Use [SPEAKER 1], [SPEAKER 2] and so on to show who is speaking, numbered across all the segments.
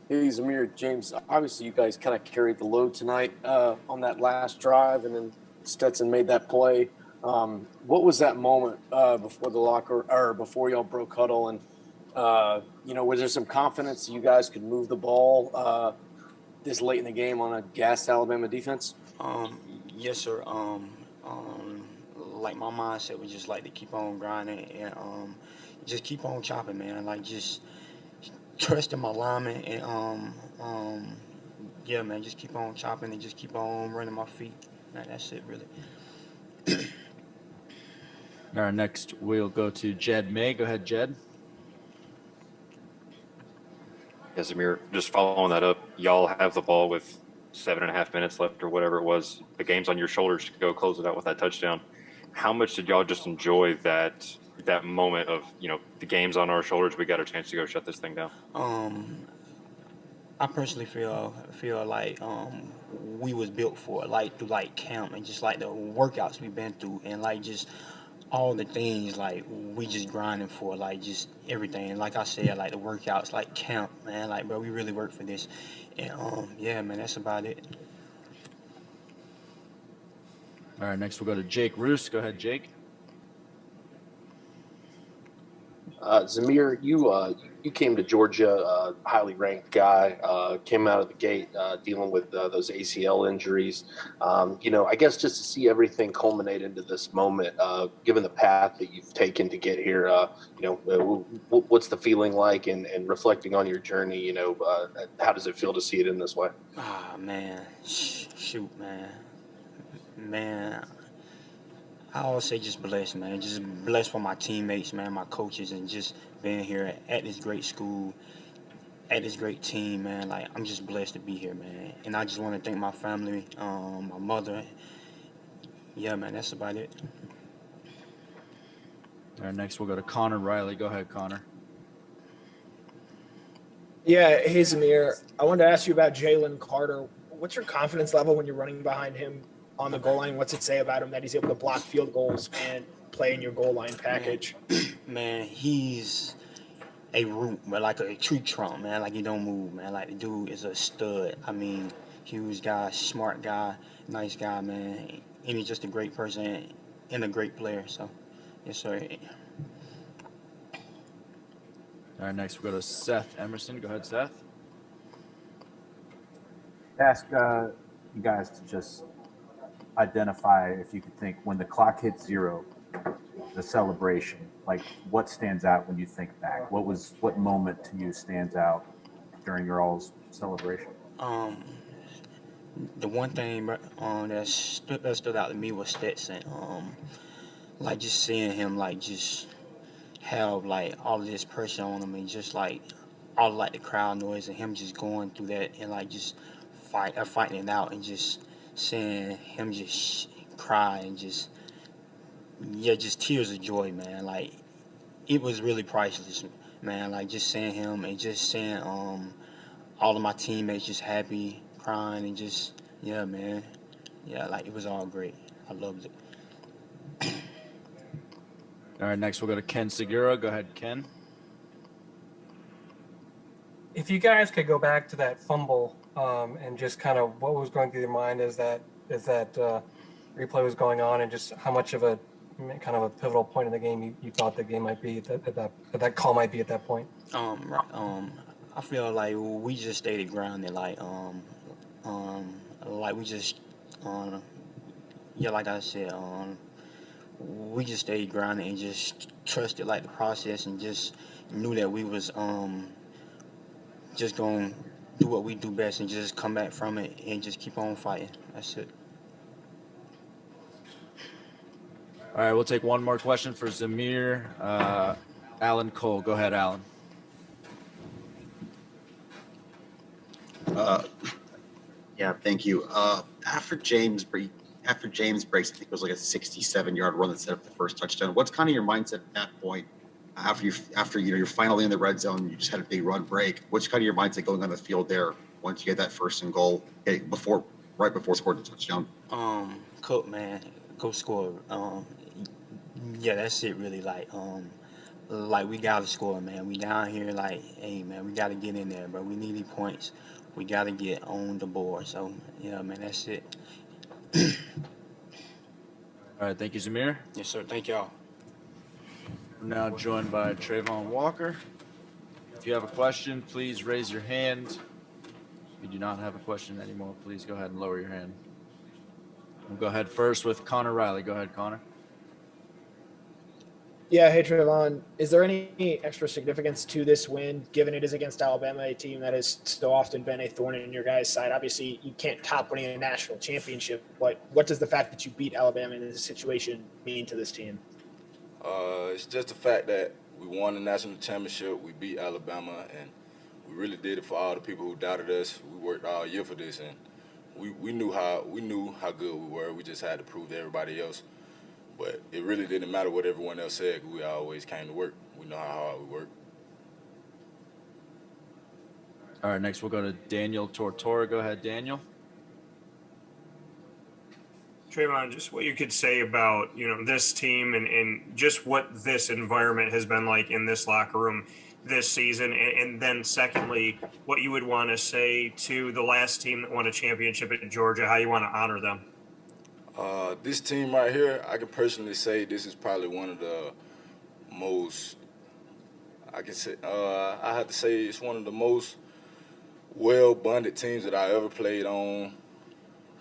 [SPEAKER 1] Hey, Zamir, James, obviously you guys kind of carried the load tonight on that last drive, and then Stetson made that play. What was that moment before the locker or before y'all broke huddle? And, was there some confidence you guys could move the ball this late in the game on a gassed Alabama defense?
[SPEAKER 2] Yes, sir. Like my mindset was just like to keep on grinding and just keep on chopping, man. Like just trusting my lineman and yeah, man, just keep on chopping and just keep on running my feet. Man, that's it, really.
[SPEAKER 3] All right, next we'll go to Jed May. Go ahead, Jed.
[SPEAKER 4] Yeah, Zamir, just following that up, y'all have the ball with 7.5 minutes left or whatever it was. The game's on your shoulders to go close it out with that touchdown. How much did y'all just enjoy that moment of, the game's on our shoulders, we got a chance to go shut this thing down?
[SPEAKER 2] Um, I personally feel like we was built for it, like through like camp and just like the workouts we've been through and like just all the things like we just grinding for like just everything. Like I said, like the workouts, like camp, man. Like bro, we really work for this, and yeah, man, that's about it.
[SPEAKER 3] All right, next we'll go to Jake Roos. Go ahead, Jake.
[SPEAKER 5] Zamir, you came to Georgia, highly ranked guy, came out of the gate dealing with those ACL injuries. I guess just to see everything culminate into this moment, given the path that you've taken to get here, what's the feeling like, and reflecting on your journey, how does it feel to see it in this way?
[SPEAKER 2] Ah man, shoot, man. I always say just blessed, man. Just blessed for my teammates, man, my coaches, and just being here at this great school, at this great team, man. Like I'm just blessed to be here, man. And I just want to thank my family, my mother. Yeah, man, that's about it.
[SPEAKER 3] All right, next we'll go to Connor Riley. Go ahead, Connor.
[SPEAKER 6] Yeah, hey Zamir. I wanted to ask you about Jalen Carter. What's your confidence level when you're running behind him on the goal line? What's it say about him that he's able to block field goals and play in your goal line
[SPEAKER 2] Man,
[SPEAKER 6] package?
[SPEAKER 2] man, he's a root, but like a tree trunk, man. Like he don't move, man. Like the dude is a stud. I mean, huge guy, smart guy, nice guy, man. And he's just a great person and a great player. So, yes, sir.
[SPEAKER 3] All right, next we'll go to Seth Emerson. Go ahead, Seth.
[SPEAKER 7] Ask you guys to just identify, if you could think, when the clock hits zero, the celebration. Like, what stands out when you think back? What moment to you stands out during your all's celebration?
[SPEAKER 2] Um, the one thing that stood out to me was Stetson. Like just seeing him, like just have like all of this pressure on him, and just like all like the crowd noise, and him just going through that, and like just fighting it out, and just seeing him just cry and just yeah, just tears of joy, man. Like it was really priceless, man. Like just seeing him and just seeing all of my teammates just happy, crying, and just yeah, man. Yeah, like it was all great. I loved it.
[SPEAKER 3] All right, next we'll go to Ken Segura. Go ahead, Ken.
[SPEAKER 8] If you guys could go back to that fumble and just kind of what was going through your mind as that replay was going on, and just how much of a kind of a pivotal point in the game you thought the game might be that call might be at that point.
[SPEAKER 2] Right. I feel like we just stayed grounded, like we just, yeah, like I said, we just stayed grounded and just trusted like the process and just knew that we was just gonna do what we do best and just come back from it and just keep on fighting. That's it.
[SPEAKER 3] All right, we'll take one more question for Zamir. Alan Cole. Go ahead, Alan.
[SPEAKER 9] Yeah, thank you. After James breaks, I think it was like a 67-yard run that set up the first touchdown. What's kind of your mindset at that point? After you're finally in the red zone, you just had a big run break. What's kind of your mindset going on the field there once you get that first and goal, right before scoring the touchdown?
[SPEAKER 2] Cook, man, go score. Yeah, that's it really. Like, like we gotta score, man. We down here, like, hey, man, we gotta get in there, bro. We need these points. We gotta get on the board. So, yeah, man, that's it.
[SPEAKER 3] All right, thank you, Zamir.
[SPEAKER 2] Yes, sir. Thank y'all.
[SPEAKER 3] We're now joined by Trayvon Walker. If you have a question, please raise your hand. If you do not have a question anymore, please go ahead and lower your hand. We'll go ahead first with Connor Riley. Go ahead, Connor.
[SPEAKER 6] Yeah, hey Trayvon, is there any extra significance to this win, given it is against Alabama, a team that has so often been a thorn in your guys' side? Obviously, you can't top winning a national championship, but what does the fact that you beat Alabama in this situation mean to this team?
[SPEAKER 10] It's just the fact that we won the national championship, we beat Alabama, and we really did it for all the people who doubted us. We worked all year for this, and we knew how good we were. We just had to prove to everybody else. But it really didn't matter what everyone else said. We always came to work. We know how hard we work.
[SPEAKER 3] All right, next we'll go to Daniel Tortora. Go ahead, Daniel.
[SPEAKER 11] Trayvon, just what you could say about, this team and just what this environment has been like in this locker room this season. And then secondly, what you would want to say to the last team that won a championship at Georgia, how you want to honor them.
[SPEAKER 10] This team right here, I can personally say this is probably one of the most, I have to say it's one of the most well-bonded teams that I ever played on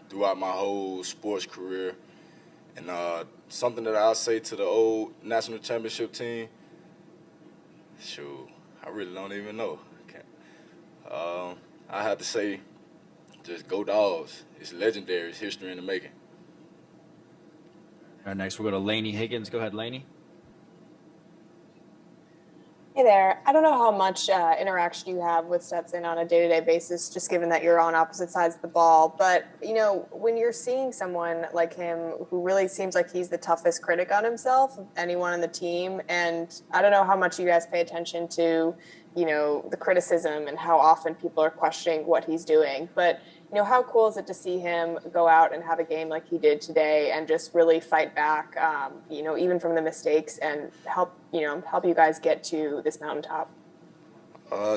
[SPEAKER 10] throughout my whole sports career. And something that I'll say to the old national championship team, shoot, I really don't even know. I have to say, just go Dogs. It's legendary. It's history in the making.
[SPEAKER 3] All right, next we'll go to Lainey Higgins. Go ahead, Lainey.
[SPEAKER 12] Hey there. I don't know how much interaction you have with Stetson on a day-to-day basis, just given that you're on opposite sides of the ball. But, when you're seeing someone like him who really seems like he's the toughest critic on himself of anyone on the team, and I don't know how much you guys pay attention to, the criticism and how often people are questioning what he's doing. But, how cool is it to see him go out and have a game like he did today and just really fight back, even from the mistakes and help you guys get to this mountaintop?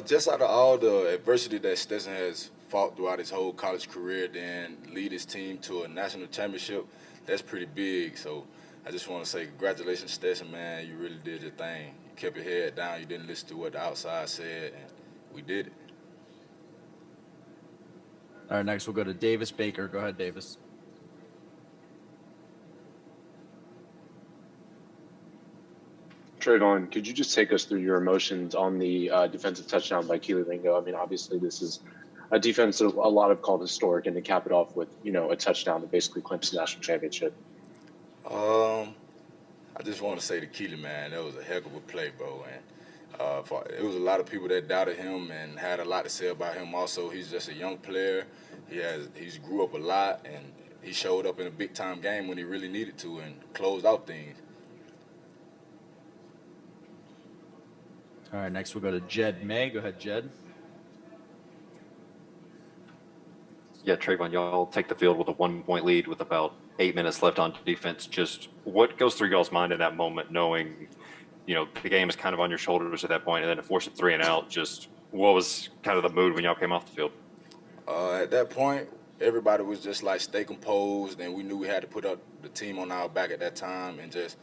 [SPEAKER 10] Just out of all the adversity that Stetson has fought throughout his whole college career, then lead his team to a national championship, that's pretty big. So I just want to say congratulations, Stetson, man. You really did your thing. You kept your head down. You didn't listen to what the outside said, and we did it.
[SPEAKER 3] All right, next we'll go to Davis Baker. Go ahead, Davis.
[SPEAKER 13] Trayvon, could you just take us through your emotions on the defensive touchdown by Keely Ringo? I mean, obviously this is a defense that a lot have called historic, and to cap it off with, a touchdown that basically clinches the national championship.
[SPEAKER 10] I just want to say to Keely, man, that was a heck of a play, bro. And it was a lot of people that doubted him and had a lot to say about him. Also, he's just a young player. He's grew up a lot, and he showed up in a big-time game when he really needed to and closed out things.
[SPEAKER 3] All right, next we'll go to Jed May. Go ahead, Jed.
[SPEAKER 4] Yeah, Trayvon, y'all take the field with a 1-point lead with about 8 minutes left on defense. Just what goes through y'all's mind in that moment, knowing, the game is kind of on your shoulders at that point, and then to force it 3 and out? Just what was kind of the mood when y'all came off the field?
[SPEAKER 10] At that point, everybody was just like stay composed, and we knew we had to put up the team on our back at that time and just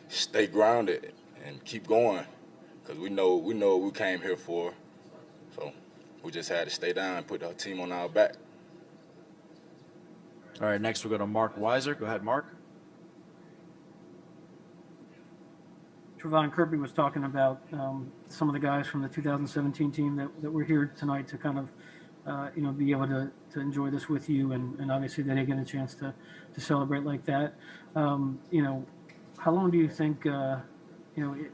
[SPEAKER 10] stay grounded and keep going, because we know what we came here for. So we just had to stay down and put our team on our back.
[SPEAKER 3] All right, next we'll go to Mark Weiser. Go ahead, Mark.
[SPEAKER 14] Trayvon, Kirby was talking about some of the guys from the 2017 team that were here tonight to kind of, be able to enjoy this with you, and obviously they didn't get a chance to celebrate like that. How long do you think,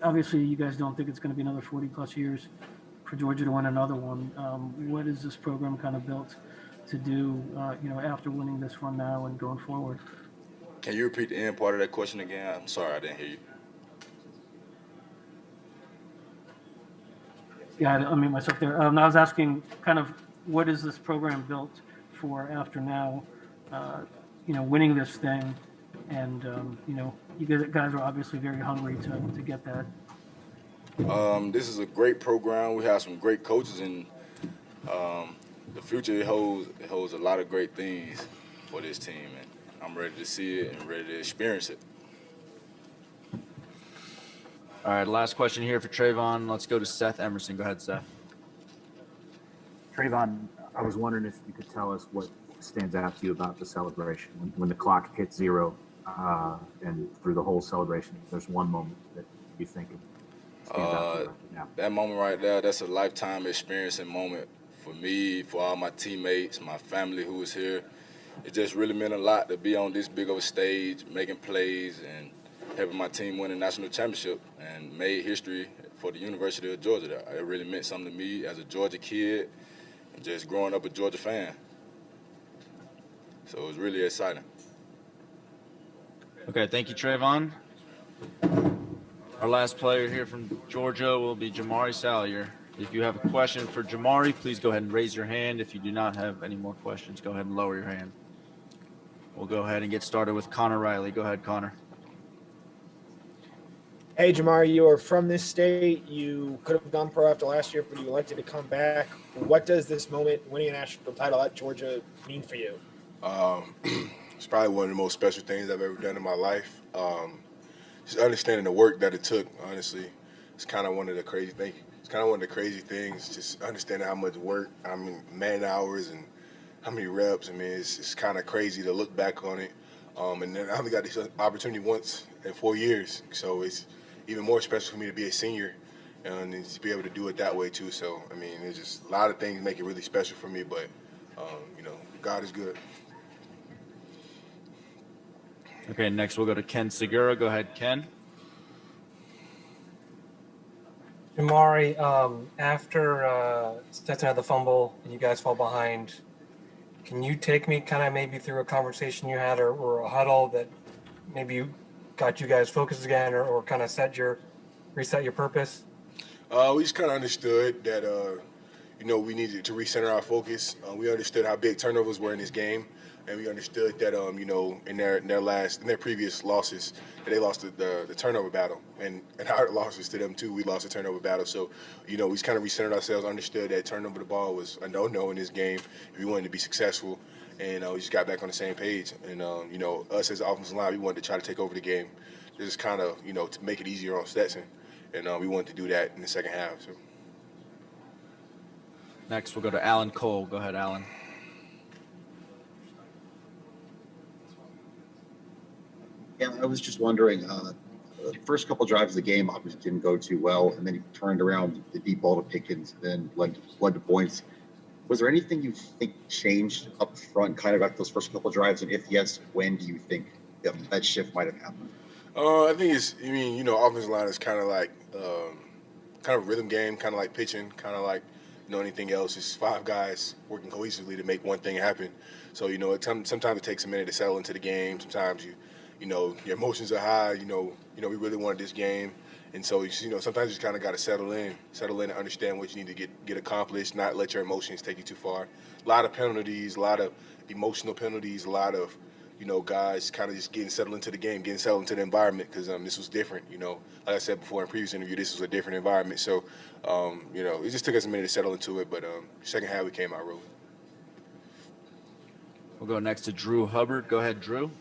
[SPEAKER 14] obviously you guys don't think it's going to be another 40-plus years for Georgia to win another one. What is this program kind of built to do, after winning this one now and going forward?
[SPEAKER 10] Can you repeat the end part of that question again? I'm sorry, I didn't hear you.
[SPEAKER 14] Yeah, I mean myself there. I was asking kind of what is this program built for after now, winning this thing, and you guys are obviously very hungry to get that.
[SPEAKER 10] This is a great program. We have some great coaches, and the future it holds a lot of great things for this team, and I'm ready to see it and ready to experience it.
[SPEAKER 3] All right, last question here for Trayvon. Let's go to Seth Emerson. Go ahead, Seth.
[SPEAKER 7] Trayvon, I was wondering if you could tell us what stands out to you about the celebration when the clock hits zero, and through the whole celebration, there's one moment that you think stands out to you right now.
[SPEAKER 10] That moment right there, that's a lifetime experience and moment for me, for all my teammates, my family who was here. It just really meant a lot to be on this big of a stage, making plays and helping my team win a national championship and made history for the University of Georgia. It really meant something to me as a Georgia kid and just growing up a Georgia fan. So it was really exciting.
[SPEAKER 3] Okay, thank you, Travon. Our last player here from Georgia will be Jamari Salyer. If you have a question for Jamari, please go ahead and raise your hand. If you do not have any more questions, go ahead and lower your hand. We'll go ahead and get started with Connor Riley. Go ahead, Connor.
[SPEAKER 6] Hey, Jamari, you are from this state. You could have gone pro after last year, but you elected to come back. What does this moment, winning a national title at Georgia, mean for you?
[SPEAKER 15] It's probably one of the most special things I've ever done in my life. Just understanding the work that it took, honestly, it's kind of one of the crazy things. It's kind of one of the crazy things, just understanding how much work, I mean, man hours and how many reps. I mean, it's kind of crazy to look back on it. And then I only got this opportunity once in 4 years, so it's even more special for me to be a senior and to be able to do it that way too. So, I mean, there's just a lot of things make it really special for me, but, God is good.
[SPEAKER 3] Okay, next we'll go to Ken Segura. Go ahead, Ken.
[SPEAKER 8] Jamari, after Stetson had the fumble and you guys fall behind, can you take me kind of maybe through a conversation you had or a huddle that maybe you got you guys focused again or kind of reset your purpose?
[SPEAKER 15] We just kind of understood that, we needed to recenter our focus. We understood how big turnovers were in this game, and we understood that, in their previous losses, that they lost the turnover battle, and our losses to them too. We lost the turnover battle, so we just kind of recentered ourselves. Understood that turning over the ball was a no-no in this game if we wanted to be successful, and we just got back on the same page. And us as the offensive line, we wanted to try to take over the game, just kind of to make it easier on Stetson, and we wanted to do that in the second half. So.
[SPEAKER 3] Next, we'll go to Alan Cole. Go ahead, Alan.
[SPEAKER 9] Yeah, I was just wondering, the first couple drives of the game obviously didn't go too well, and then he turned around the deep ball to Pickens, then led to points. Was there anything you think changed up front kind of after those first couple drives? And if yes, when do you think that shift might have happened?
[SPEAKER 15] I think offensive line is kind of like kind of rhythm game, kind of like pitching, kind of like anything else. It's 5 guys working cohesively to make one thing happen. So sometimes it takes a minute to settle into the game. Sometimes your emotions are high. We really wanted this game, and so sometimes you just kind of got to settle in and understand what you need to get accomplished. Not let your emotions take you too far. A lot of penalties, a lot of emotional penalties, a lot of guys kind of just getting settled into the game, getting settled into the environment because this was different. Like I said before in previous interview, this was a different environment. So, it just took us a minute to settle into it, but second half we came out rolling.
[SPEAKER 3] We'll go next to Drew Hubbard. Go ahead, Drew.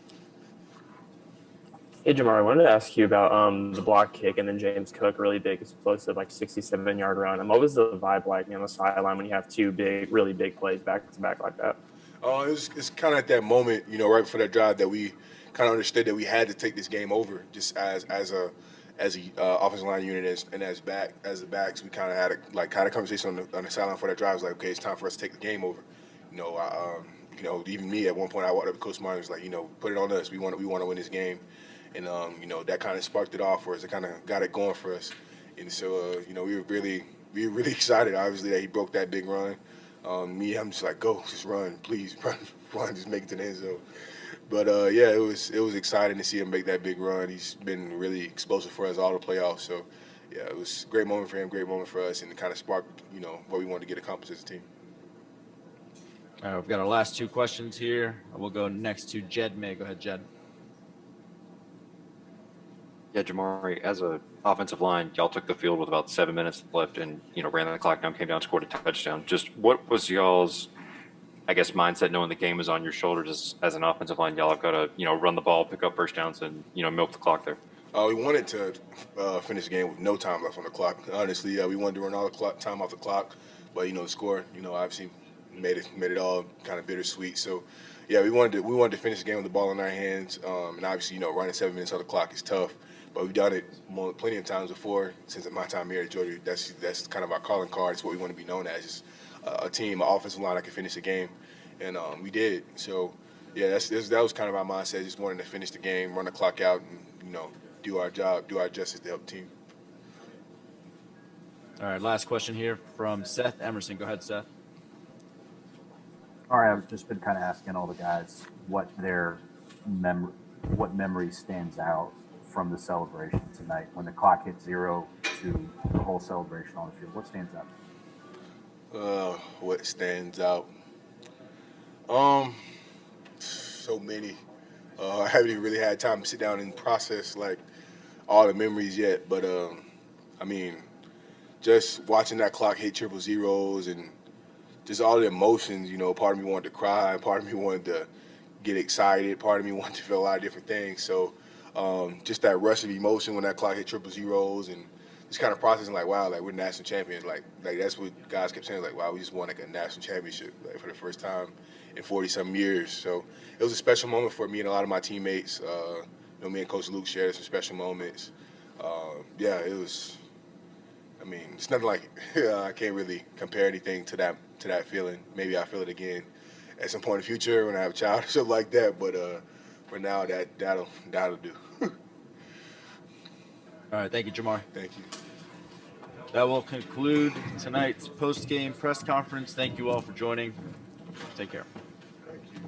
[SPEAKER 16] Hey, Jamari, I wanted to ask you about the block kick and then James Cook, really big, explosive, 67-yard run. And what was the vibe like on the sideline when you have 2 really big plays back to back like that?
[SPEAKER 15] It's kind of at that moment, right before that drive that we kind of understood that we had to take this game over just as a offensive line unit and as the backs. We kind of had a conversation on the sideline for that drive. It was like, okay, it's time for us to take the game over. Even me at one point, I walked up to Coach Martin was like, put it on us. We want to win this game. And, that kind of sparked it off for us. It kind of got it going for us. And so, we were really excited, obviously, that he broke that big run. I'm just like, go, just run, please, run, just make it to the end zone. But, it was exciting to see him make that big run. He's been really explosive for us all the playoffs. So, yeah, it was a great moment for him, great moment for us, and it kind of sparked, what we wanted to get accomplished as a team.
[SPEAKER 3] All right, we've got our last 2 questions here. We'll go next to Jed May. Go ahead, Jed.
[SPEAKER 4] Yeah, Jamari, as a offensive line, y'all took the field with about 7 minutes left and, ran the clock down, came down, scored a touchdown. Just what was y'all's, I guess, mindset knowing the game is on your shoulders as an offensive line? Y'all have got to, run the ball, pick up first downs, and, milk the clock there.
[SPEAKER 15] We wanted to finish the game with no time left on the clock. Honestly, we wanted to run all the time off the clock, but the score, obviously made it all kind of bittersweet. So, yeah, we wanted to finish the game with the ball in our hands, and obviously, running 7 minutes on the clock is tough. But we've done it plenty of times before since my time here at Georgia. That's kind of our calling card. It's what we want to be known as, just a team, an offensive line that can finish the game, and we did. So, yeah, that was kind of our mindset, just wanting to finish the game, run the clock out, and do our job, do our justice to help the team.
[SPEAKER 3] All right, last question here from Seth Emerson. Go ahead, Seth.
[SPEAKER 7] All right, I've just been kind of asking all the guys what memory stands out from the celebration tonight. When the clock hit 0 to the whole celebration on the field, what stands out?
[SPEAKER 15] What stands out? So many. I haven't even really had time to sit down and process all the memories yet, but just watching that clock hit 000s and just all the emotions. Part of me wanted to cry, part of me wanted to get excited, part of me wanted to feel a lot of different things. So just that rush of emotion when that clock hit 000s and just kind of processing wow, we're national champions. Like that's what guys kept saying, wow, we just won a national championship for the first time in 40-some years. So it was a special moment for me and a lot of my teammates. Me and Coach Luke shared some special moments. Yeah, it was. It's nothing like I can't really compare anything to that feeling. Maybe I'll feel it again at some point in the future when I have a child or something like that. But for now, that'll do.
[SPEAKER 3] All right, thank you, Jamar.
[SPEAKER 15] Thank you.
[SPEAKER 3] That will conclude tonight's post-game press conference. Thank you all for joining. Take care.
[SPEAKER 15] Thank you.